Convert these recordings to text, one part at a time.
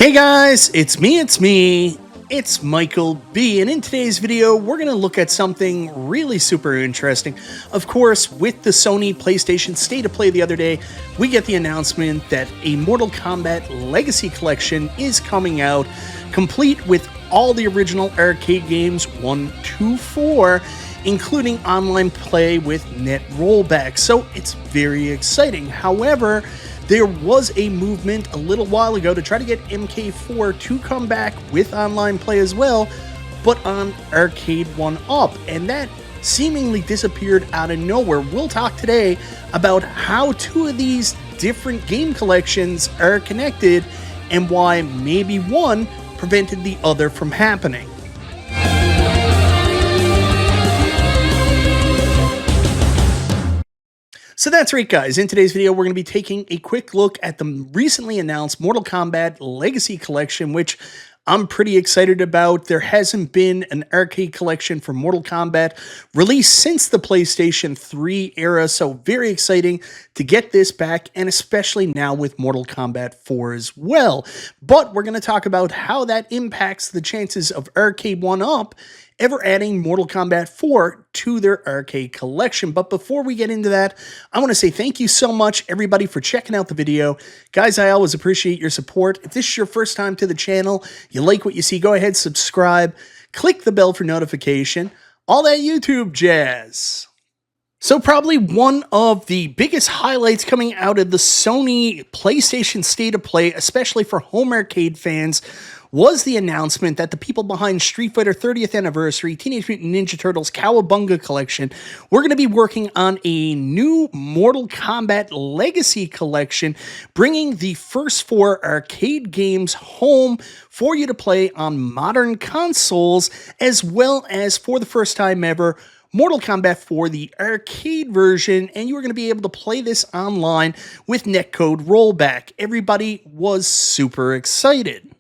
Hey guys, it's me, it's Michael B, and in today's video, we're going to look at something really super interesting. Of course, with the Sony PlayStation State of Play the other day, we get the announcement that a Mortal Kombat Legacy Collection is coming out, complete with all the original arcade games 1, 2, 4, including online play with net rollback, so it's very exciting. However, there was a movement a little while ago to try to get MK4 to come back with online play as well, but on Arcade1Up, and that seemingly disappeared out of nowhere. We'll talk today about how two of these different game collections are connected and why maybe one prevented the other from happening. So that's right, guys. In today's video, we're going to be taking a quick look at the recently announced Mortal Kombat Legacy Collection, which I'm pretty excited about. There hasn't been an arcade collection for Mortal Kombat released since the PlayStation 3 era, so very exciting to get this back, and especially now with Mortal Kombat 4 as well. But we're going to talk about how that impacts the chances of Arcade1Up ever adding Mortal Kombat 4 to their arcade collection. But before we get into that, I want to say thank you so much, everybody, for checking out the video. Guys, I always appreciate your support. If this is your first time to the channel, you like what you see, go ahead, subscribe, click the bell for notification, all that YouTube jazz. So probably one of the biggest highlights coming out of the Sony PlayStation State of Play, especially for home arcade fans, was the announcement that the people behind Street Fighter 30th Anniversary, Teenage Mutant Ninja Turtles Cowabunga Collection, we're going to be working on a new Mortal Kombat Legacy Collection, bringing the first 4 arcade games home for you to play on modern consoles, as well as, for the first time ever, Mortal Kombat 4, the arcade version, and you are going to be able to play this online with netcode rollback. Everybody was super excited.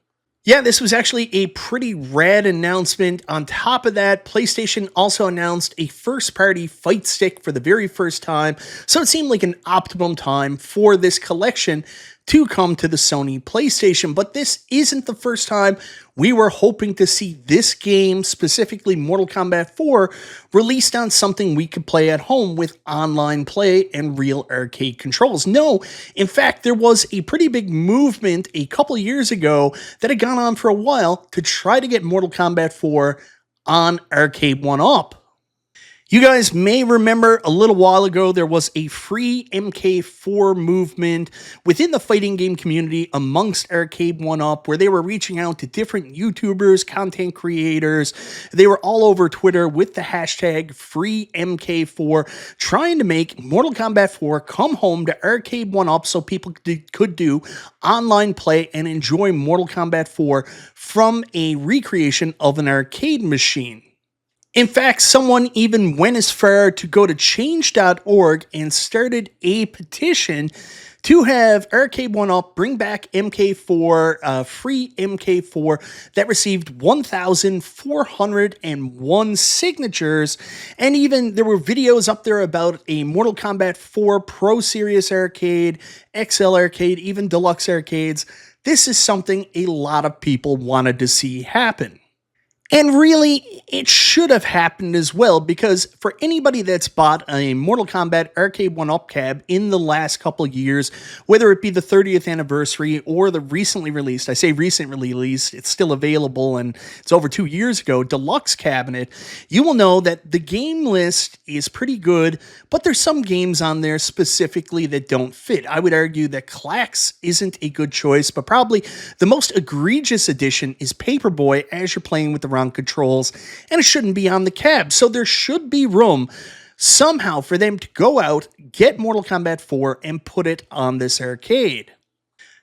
Yeah, this was actually a pretty rad announcement. On top of that, PlayStation also announced a first-party fight stick for the very first time, so it seemed like an optimum time for this collection to come to the Sony PlayStation. But this isn't the first time we were hoping to see this game, specifically Mortal Kombat 4, released on something we could play at home with online play and real arcade controls. No, in fact, there was a pretty big movement a couple years ago that had gone on for a while to try to get Mortal Kombat 4 on Arcade1Up. You guys may remember a little while ago, there was a free MK4 movement within the fighting game community amongst Arcade1Up, where they were reaching out to different YouTubers, content creators. They were all over Twitter with the hashtag FreeMK4, trying to make Mortal Kombat 4 come home to Arcade1Up so people could do online play and enjoy Mortal Kombat 4 from a recreation of an arcade machine. In fact, someone even went as far to go to change.org and started a petition to have Arcade1Up bring back MK4, free MK4, that received 1,401 signatures, and even there were videos up there about a Mortal Kombat 4 Pro Series Arcade, XL Arcade, even Deluxe Arcades. This is something a lot of people wanted to see happen. And really, it should have happened as well, because for anybody that's bought a Mortal Kombat Arcade1Up cab in the last couple of years, whether it be the 30th anniversary or the recently released, I say recently released, it's still available and it's over 2 years ago, deluxe cabinet, you will know that the game list is pretty good, but there's some games on there specifically that don't fit. I would argue that Clax isn't a good choice, but probably the most egregious addition is Paperboy as you're playing with the wrong controls, and it shouldn't be on the cab. So there should be room somehow for them to go out, get Mortal Kombat 4, and put it on this arcade.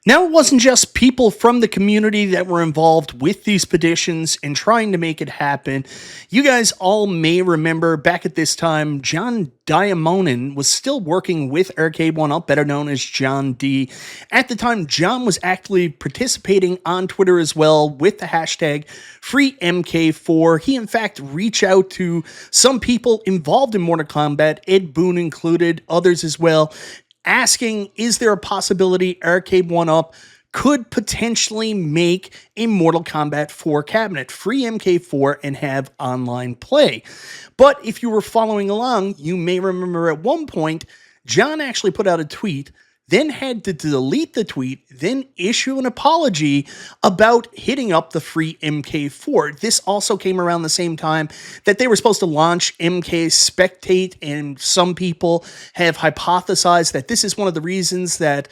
Now, it wasn't just people from the community that were involved with these petitions and trying to make it happen. You guys all may remember back at this time, John Diamonin was still working with Arcade1Up, better known as John D. At the time, John was actively participating on Twitter as well with the hashtag FreeMK4. He, in fact, reached out to some people involved in Mortal Kombat, Ed Boon included, others as well, asking, is there a possibility Arcade1Up could potentially make a Mortal Kombat 4 cabinet, free MK4, and have online play. But if you were following along, you may remember at one point, John actually put out a tweet, then had to delete the tweet, then issue an apology about hitting up the free MK4. This also came around the same time that they were supposed to launch MK Spectate, and some people have hypothesized that this is one of the reasons that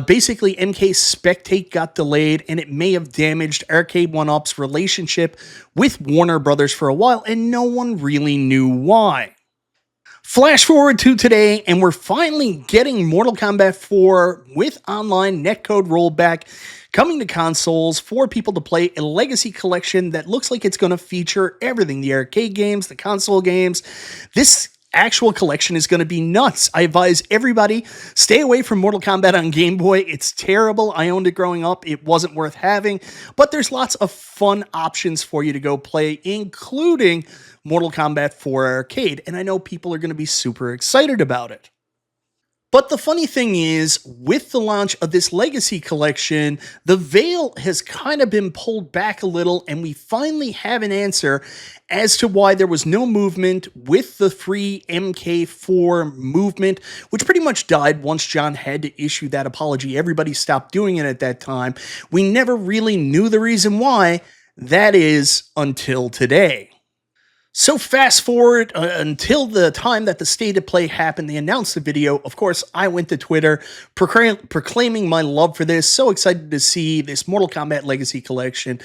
basically MK Spectate got delayed, and it may have damaged Arcade1Up's relationship with Warner Brothers for a while, and no one really knew why. Flash forward to today, and we're finally getting Mortal Kombat 4 with online netcode rollback coming to consoles for people to play, a legacy collection that looks like it's going to feature everything, the arcade games, the console games. This actual collection is going to be nuts. I advise everybody, stay away from Mortal Kombat on Game Boy. It's terrible. I owned it growing up. It wasn't worth having, but there's lots of fun options for you to go play, including Mortal Kombat 4 Arcade, and I know people are going to be super excited about it. But the funny thing is, with the launch of this Legacy Collection, the veil has kind of been pulled back a little, and we finally have an answer as to why there was no movement with the free MK4 movement, which pretty much died once John had to issue that apology. Everybody stopped doing it at that time. We never really knew the reason why. That is, until today. So fast forward until the time that the State of Play happened, they announced the video. Of course, I went to Twitter proclaiming my love for this. So excited to see this Mortal Kombat Legacy Collection.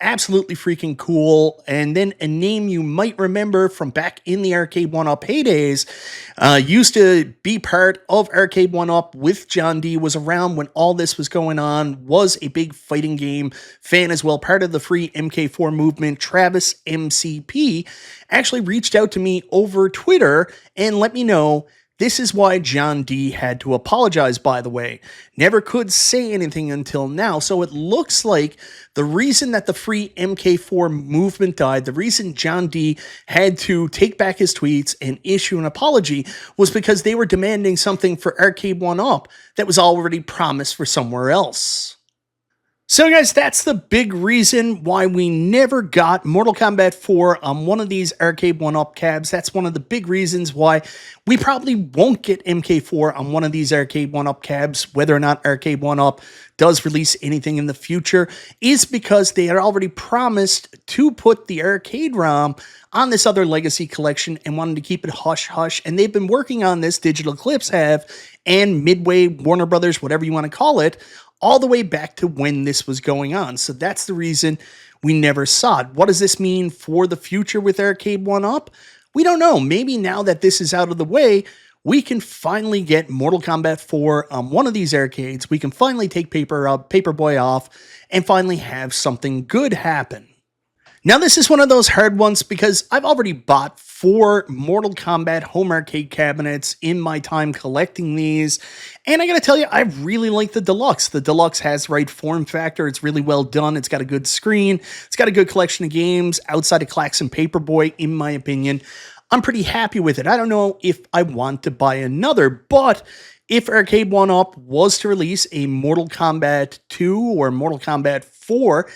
Absolutely freaking cool. And then a name you might remember from back in the Arcade1Up heydays, used to be part of Arcade1Up with John D, was around when all this was going on, was a big fighting game fan as well, part of the free MK4 movement. Travis MCP actually reached out to me over Twitter and let me know this is why John D had to apologize, by the way. Never could say anything until now. So it looks like the reason that the free MK4 movement died, the reason John D had to take back his tweets and issue an apology, was because they were demanding something for Arcade1Up that was already promised for somewhere else. So guys, that's the big reason why we never got Mortal Kombat 4 on one of these Arcade1Up cabs. That's one of the big reasons why we probably won't get MK4 on one of these Arcade1Up cabs, whether or not Arcade1Up does release anything in the future, is because they had already promised to put the arcade ROM on this other Legacy Collection and wanted to keep it hush-hush, and they've been working on this, Digital Eclipse have, and Midway, Warner Brothers, whatever you want to call it, all the way back to when this was going on. So that's the reason we never saw it. What does this mean for the future with Arcade1Up? We don't know. Maybe now that this is out of the way, we can finally get Mortal Kombat 4 on one of these arcades. We can finally take Paperboy off and finally have something good happen. Now, this is one of those hard ones because I've already bought 4 Mortal Kombat home arcade cabinets in my time collecting these, and I gotta tell you, I really like the Deluxe. The Deluxe has the right form factor, it's really well done, it's got a good screen, it's got a good collection of games, outside of Klax and Paperboy, in my opinion. I'm pretty happy with it. I don't know if I want to buy another, but if Arcade1Up was to release a Mortal Kombat 2 or Mortal Kombat 4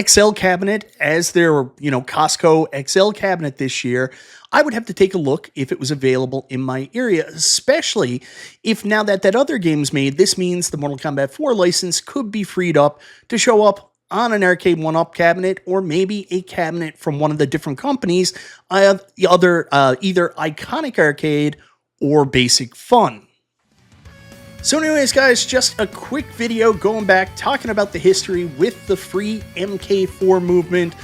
XL cabinet as their, Costco XL cabinet this year, I would have to take a look if it was available in my area, especially if now that that other game's made, this means the Mortal Kombat 4 license could be freed up to show up on an Arcade1Up cabinet, or maybe a cabinet from one of the different companies, either Iconic Arcade or Basic Fun. So anyways, guys, just a quick video going back, talking about the history with the free MK4 movement,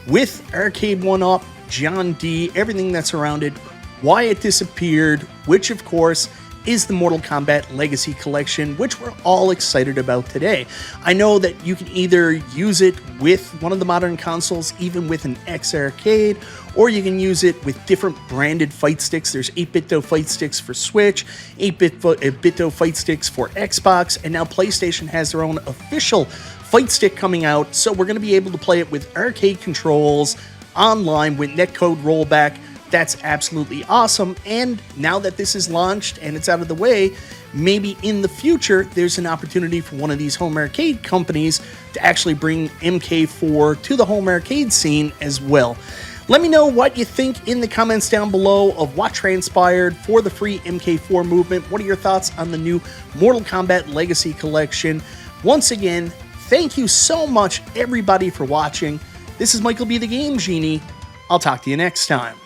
with Arcade1Up, John D, everything that's around it, why it disappeared, which of course is the Mortal Kombat Legacy Collection, which we're all excited about today. I know that you can either use it with one of the modern consoles, even with an X Arcade, or you can use it with different branded fight sticks. There's 8BitDo fight sticks for Switch, 8BitDo fight sticks for Xbox, and now PlayStation has their own official fight stick coming out, so we're going to be able to play it with arcade controls online with netcode rollback. That's absolutely awesome, and now that this is launched and it's out of the way, maybe in the future there's an opportunity for one of these home arcade companies to actually bring MK4 to the home arcade scene as well. Let me know what you think in the comments down below of what transpired for the free MK4 movement. What are your thoughts on the new Mortal Kombat Legacy Collection? Once again, thank you so much, everybody, for watching. This is Michael B. the Game Genie. I'll talk to you next time.